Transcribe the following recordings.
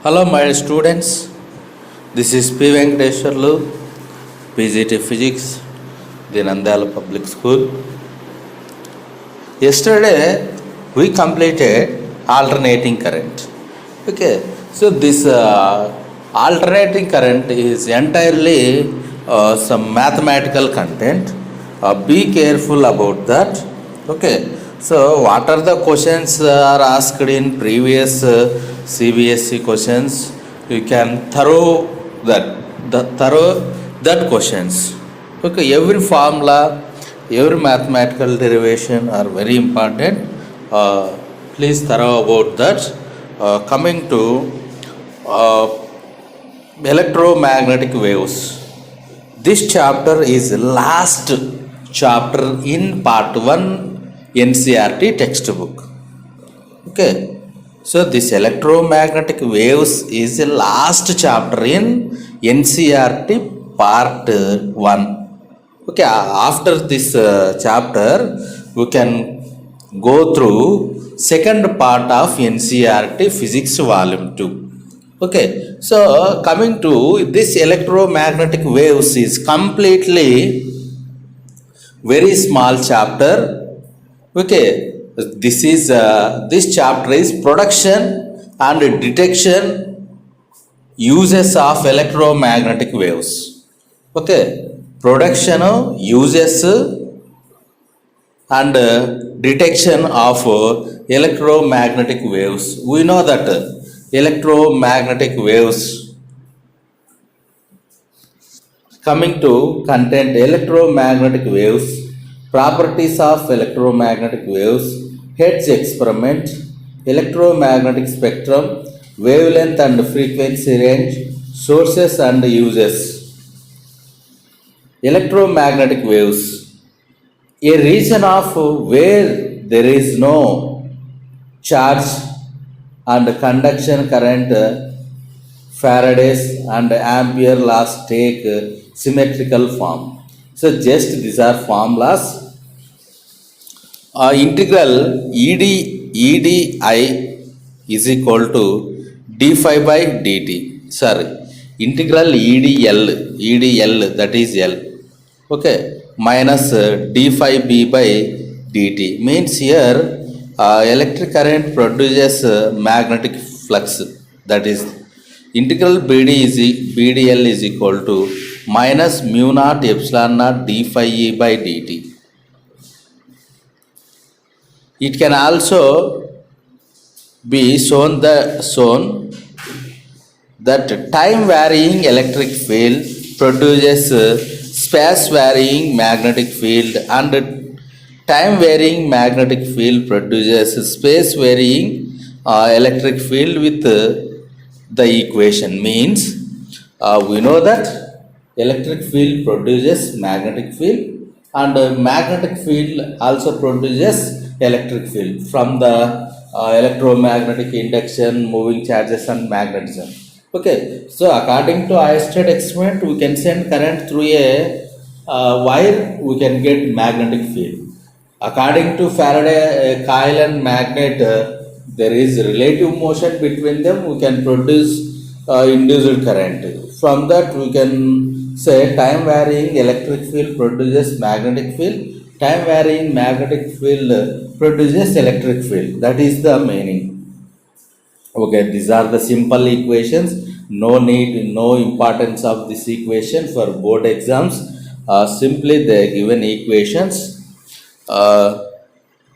Hello, my students. This is P. Venkateswarlu, PGT Physics, the Nandala Public School. Yesterday, we completed alternating current. Okay, so this alternating current is entirely some mathematical content. Be careful about that. Okay, so what are the questions are asked in previous CBSE questions? You can thorough that questions. Okay, every formula, every mathematical derivation are very important. Please thorough about that. Coming to uh, electromagnetic waves. This chapter is last chapter in part 1 NCERT textbook. Okay. So this electromagnetic waves is the last chapter in NCERT part 1. Okay, after this chapter, we can go through second part of NCERT Physics Volume 2. Okay, so coming to this electromagnetic waves is completely very small chapter. Okay, this chapter is production and detection uses of electromagnetic waves. Okay, production uses and detection of electromagnetic waves. We know that electromagnetic waves. Coming to content, electromagnetic waves, properties of electromagnetic waves, Hertz experiment, electromagnetic spectrum, wavelength and frequency range, sources and uses. Electromagnetic waves, a region of where there is no charge and conduction current, Faraday's and Ampere laws take symmetrical form. So just these are formulas. Integral EDI is equal to d phi by dt. Sorry, integral EDL that is L. Okay, minus d phi b by dt means here electric current produces magnetic flux, that is integral BDL is equal to minus mu naught epsilon naught d phi e by dt. It can also be shown that time varying electric field produces space varying magnetic field and time varying magnetic field produces space varying electric field with the equation means we know that electric field produces magnetic field and magnetic field also produces electric field from the electromagnetic induction, moving charges and magnetism. Okay, so according to Oersted experiment, we can send current through a wire, we can get magnetic field. According to Faraday, coil and magnet, there is relative motion between them, we can produce induced current. From that, we can say time varying electric field produces magnetic field, time varying magnetic field produces electric field. That is the meaning. Okay, these are the simple equations. No need, no importance of this equation for board exams. Simply they are given equations.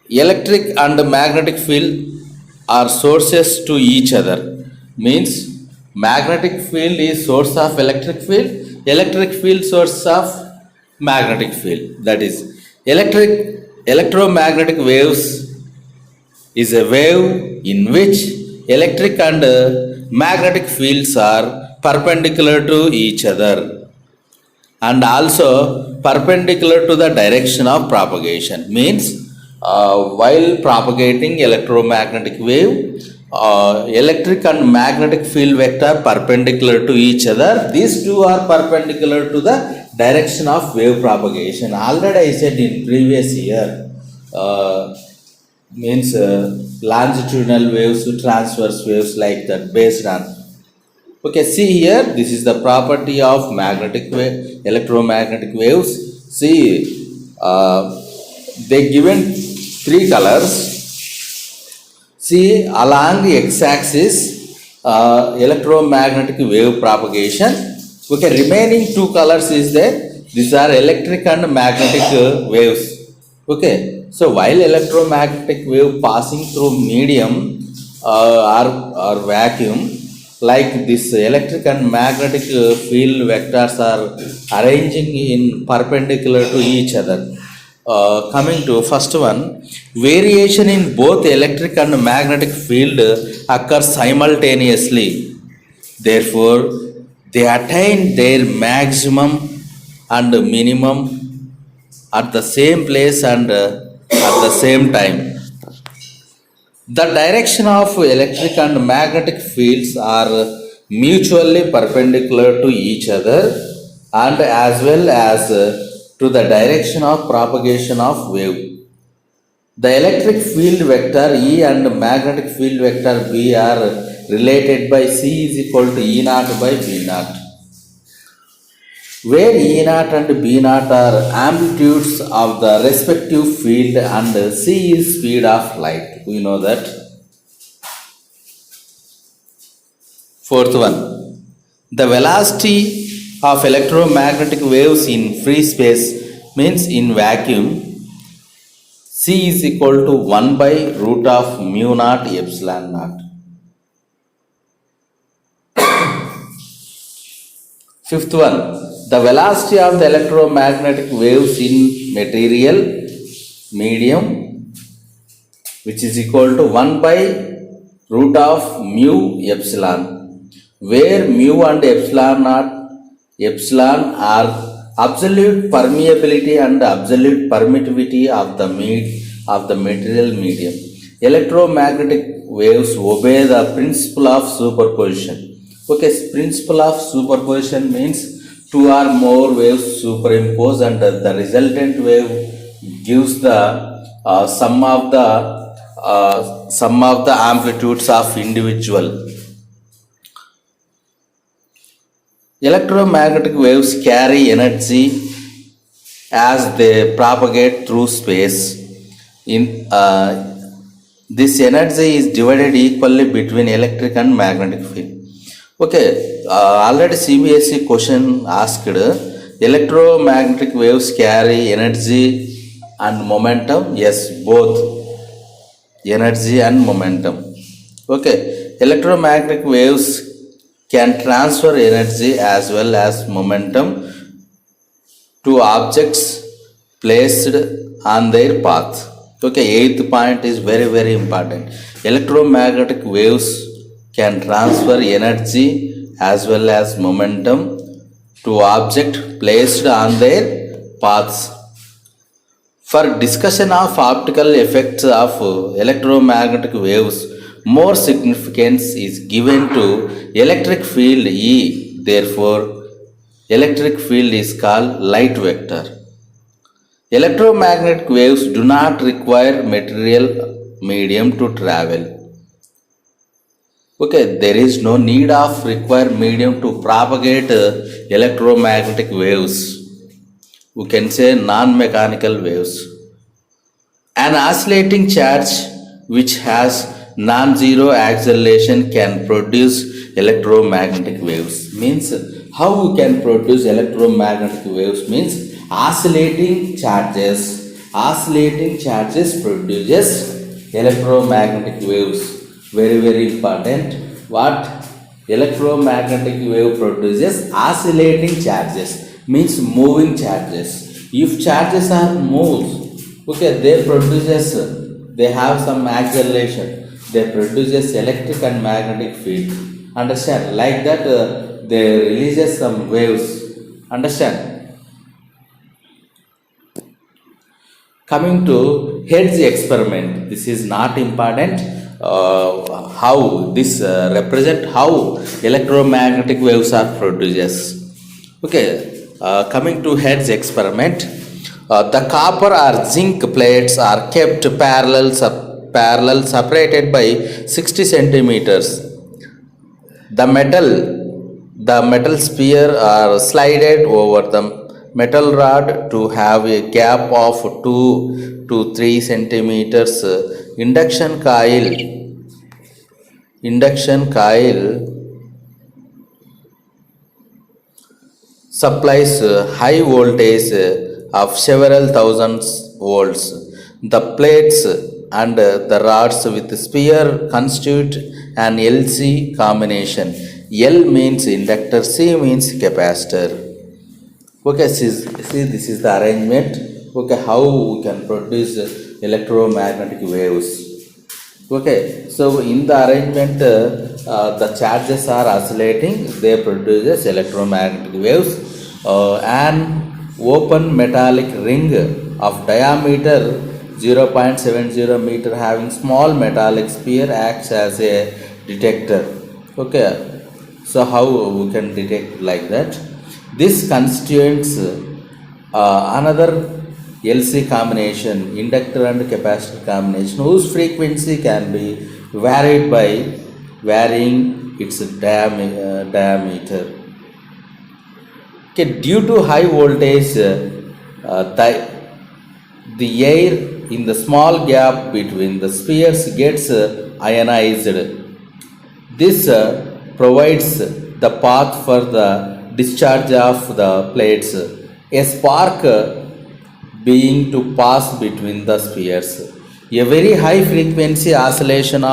Electric and magnetic field are sources to each other. Means magnetic field is source of electric field source of magnetic field. That is electromagnetic waves is a wave in which electric and magnetic fields are perpendicular to each other and also perpendicular to the direction of propagation. Means while propagating electromagnetic wave, electric and magnetic field vector perpendicular to each other. These two are perpendicular to the direction of wave propagation. Already I said in previous year, means longitudinal waves, transverse waves, like that, based on Okay, see here, this is the property of magnetic wave, electromagnetic waves. See, they given three colors. See, along the x-axis, electromagnetic wave propagation. Okay, remaining two colors is there. These are electric and magnetic waves. Okay, so while electromagnetic wave passing through medium or vacuum, like this electric and magnetic field vectors are arranging in perpendicular to each other. Coming to first one, variation in both electric and magnetic field occurs simultaneously. Therefore, they attain their maximum and minimum at the same place and at the same time. The direction of electric and magnetic fields are mutually perpendicular to each other and as well as to the direction of propagation of wave. The electric field vector E and magnetic field vector B are related by C is equal to E naught by B naught, where E naught and B naught are amplitudes of the respective field and C is speed of light. We know that. Fourth one, the velocity of electromagnetic waves in free space means in vacuum. C is equal to 1 by root of mu naught epsilon naught. Fifth one, the velocity of the electromagnetic waves in material medium, which is equal to 1 by root of mu epsilon, where mu and epsilon are absolute permeability and absolute permittivity of the material medium. Electromagnetic waves obey the principle of superposition. Okay, principle of superposition means two or more waves superimpose and the resultant wave gives the sum of the amplitudes of individual. Electromagnetic waves carry energy as they propagate through space. This energy is divided equally between electric and magnetic field. Okay, already CBSE question asked, electromagnetic waves carry energy and momentum. Yes, both energy and momentum. Okay, electromagnetic waves can transfer energy as well as momentum to objects placed on their path. Okay, eighth point is very important. Electromagnetic waves can transfer energy as well as momentum to object placed on their paths. For discussion of optical effects of electromagnetic waves, more significance is given to electric field E. Therefore, electric field is called light vector. Electromagnetic waves do not require material medium to travel. Okay, there is no need of required medium to propagate electromagnetic waves. We can say non-mechanical waves. An oscillating charge which has non-zero acceleration can produce electromagnetic waves. Means how we can produce electromagnetic waves means oscillating charges produces electromagnetic waves. Very important. What electromagnetic wave produces? Oscillating charges means moving charges. If charges are moved, okay, they have some acceleration, they produces electric and magnetic field. Understand? Like that they releases some waves. Understand? Coming to Hertz experiment, this is not important. How this represent how electromagnetic waves are produced. Okay, coming to Hertz experiment, the copper or zinc plates are kept parallel separated by 60 centimeters. The metal The metal sphere are slided over the metal rod to have a gap of 2 to 3 centimeters. Induction coil supplies high voltage of several thousands volts. The plates and the rods with sphere constitute an LC combination. L means inductor, C means capacitor. Okay, see this is the arrangement. Okay, how we can produce electromagnetic waves. Okay, so in the arrangement, the charges are oscillating, they produces electromagnetic waves. An open metallic ring of diameter 0.70 meter having small metallic sphere acts as a detector. Okay, so how we can detect like that? This constitutes another LC combination, inductor and capacitor combination, whose frequency can be varied by varying its diameter. Okay, due to high voltage, the air in the small gap between the spheres gets ionized. This provides the path for the discharge of the plates. A spark being to pass between the spheres. A very high frequency oscillations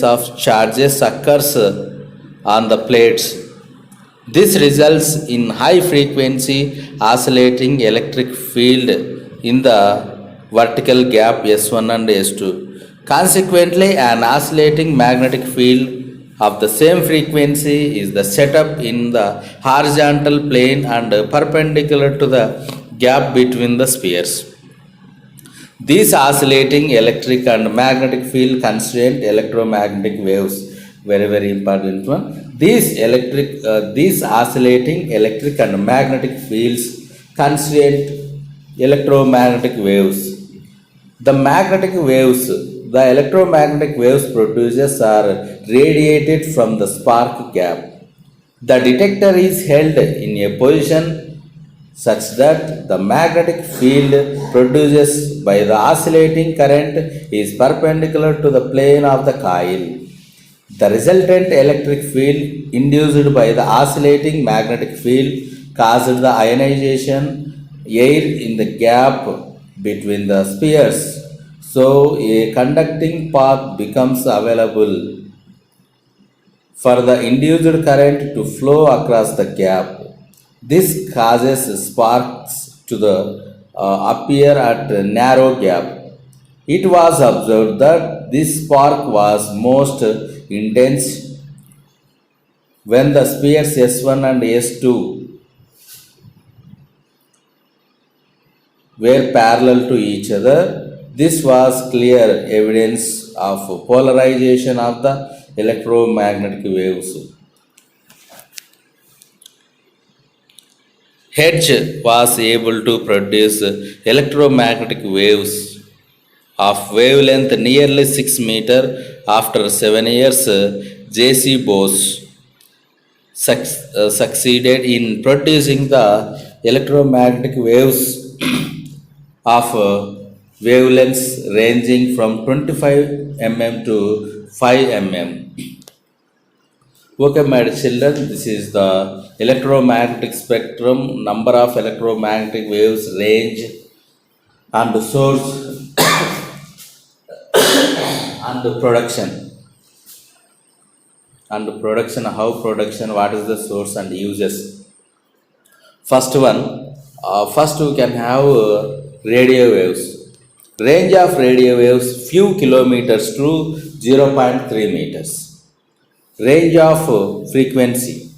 of charges occurs on the plates. This results in high frequency oscillating electric field in the vertical gap S1 and S2. Consequently, an oscillating magnetic field of the same frequency is the setup in the horizontal plane and perpendicular to the gap between the spheres. These oscillating electric and magnetic field constitute electromagnetic waves. Very important one. These oscillating electric and magnetic fields constitute electromagnetic waves. The electromagnetic waves produced are radiated from the spark gap. The detector is held in a position such that the magnetic field produced by the oscillating current is perpendicular to the plane of the coil. The resultant electric field induced by the oscillating magnetic field caused the ionization air in the gap between the spheres. So a conducting path becomes available for the induced current to flow across the gap. This causes sparks to appear at a narrow gap. It was observed that this spark was most intense when the spheres S1 and S2 were parallel to each other. This was clear evidence of polarization of the electromagnetic waves. Hertz was able to produce electromagnetic waves of wavelength nearly 6 meter. After 7 years, J.C. Bose succeeded in producing the electromagnetic waves of wavelengths ranging from 25 mm to 5 mm. Okay, my children, this is the electromagnetic spectrum, number of electromagnetic waves, range, and the source and the production. And the production, how production, what is the source and uses. First we can have radio waves. Range of radio waves few kilometers to 0.3 meters. Range of frequency,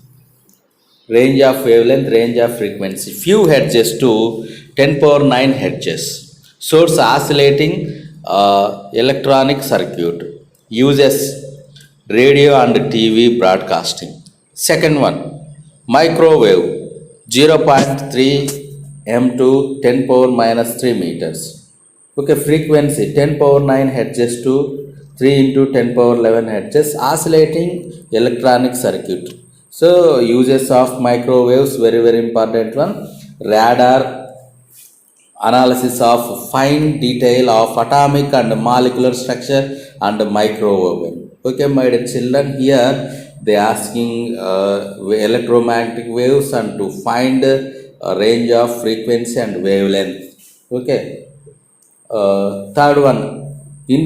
range of wavelength, range of frequency few hertz to 10 power 9 hertz. Source oscillating electronic circuit. Uses radio and TV broadcasting. Second one, microwave 0.3 m to 10 power minus 3 meters. Okay, frequency 10 power 9 hertz to 3 into 10 power 11 hertz. Oscillating electronic circuit. So uses of microwaves, very very important one. Radar, analysis of fine detail of atomic and molecular structure and microwave. Okay, my dear children, here they asking electromagnetic waves and to find a range of frequency and wavelength. Okay, third one, in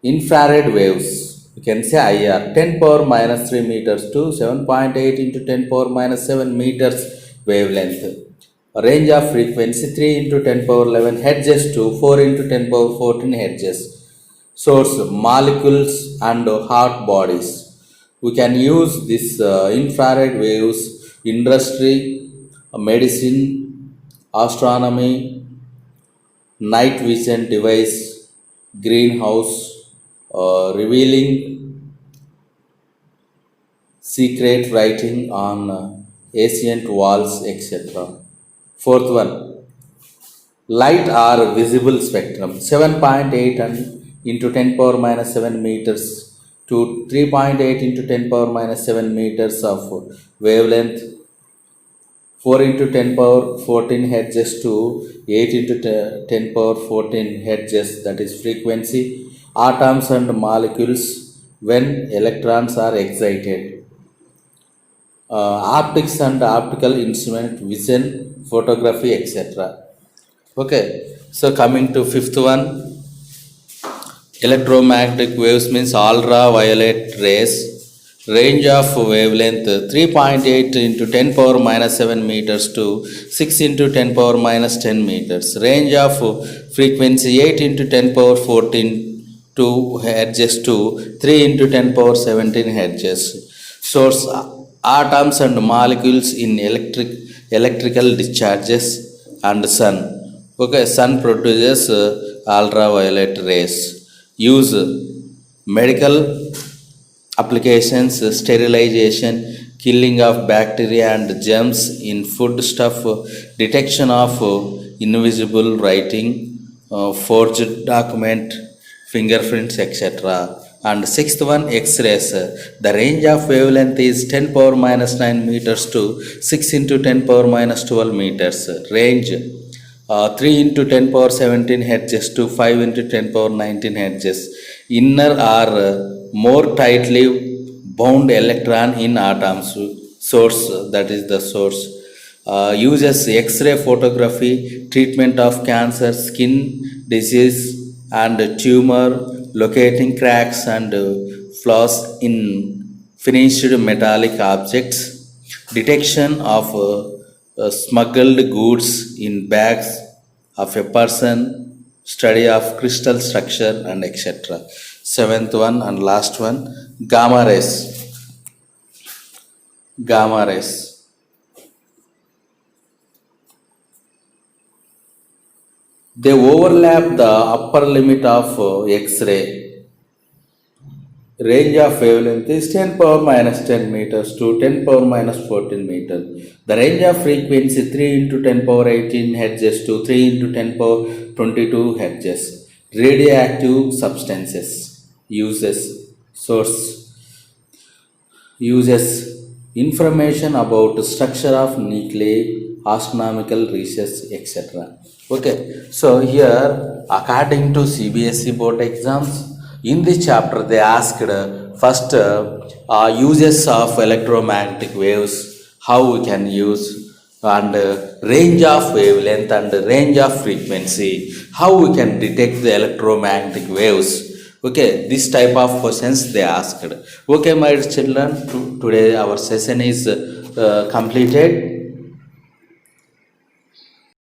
infrared waves, you can say IR, 10 power minus 3 meters to 7.8 into 10 power minus 7 meters wavelength. Range of frequency 3 into 10 power 11 hertz to 4 into 10 power 14 hertz. Source molecules and hot bodies. We can use this infrared waves industry, medicine, astronomy, night vision device, greenhouse, revealing secret writing on ancient walls, etc. Fourth one, light or visible spectrum, 7.8 and into 10 power minus 7 meters to 3.8 into 10 power minus 7 meters of wavelength, 4 into 10 power 14 hertz to 8 into 10 power 14 hertz, that is frequency. Atoms and molecules when electrons are excited. Optics and optical instrument, vision, photography, etc. Okay, so coming to fifth one, electromagnetic waves means ultraviolet rays, range of wavelength 3.8 into 10 power minus 7 meters to 6 into 10 power minus 10 meters, range of frequency 8 into 10 power 14 to hertz to 3 into 10 power 17 hertz. Source atoms and molecules in electrical discharges and sun. Okay, sun produces ultraviolet rays. Use medical applications, sterilization, killing of bacteria and germs in food stuff, detection of invisible writing, forged document, fingerprints, etc. And sixth one, X-rays. The range of wavelength is 10 power minus 9 meters to 6 into 10 power minus 12 meters. Range 3 into 10 power 17 hertz to 5 into 10 power 19 hertz. Inner or more tightly bound electron in atoms. Source, that is the source. Uses X-ray photography, treatment of cancer, skin disease and tumor, locating cracks and flaws in finished metallic objects, detection of smuggled goods in bags of a person, study of crystal structure and etc. Seventh one and last one, gamma rays. Gamma rays. They overlap the upper limit of X-ray. Range of wavelength is 10 power minus 10 meters to 10 power minus 14 meters. The range of frequency 3 into 10 power 18 hertz to 3 into 10 power 22 hertz. Radioactive substances. Uses. Source. Uses information about structure of nuclei, astronomical research, etc. Okay, so here according to CBSE board exams, in this chapter they asked first uses of electromagnetic waves, how we can use, and range of wavelength and range of frequency, how we can detect the electromagnetic waves. Okay, this type of questions they asked. Okay, my children, today our session is completed.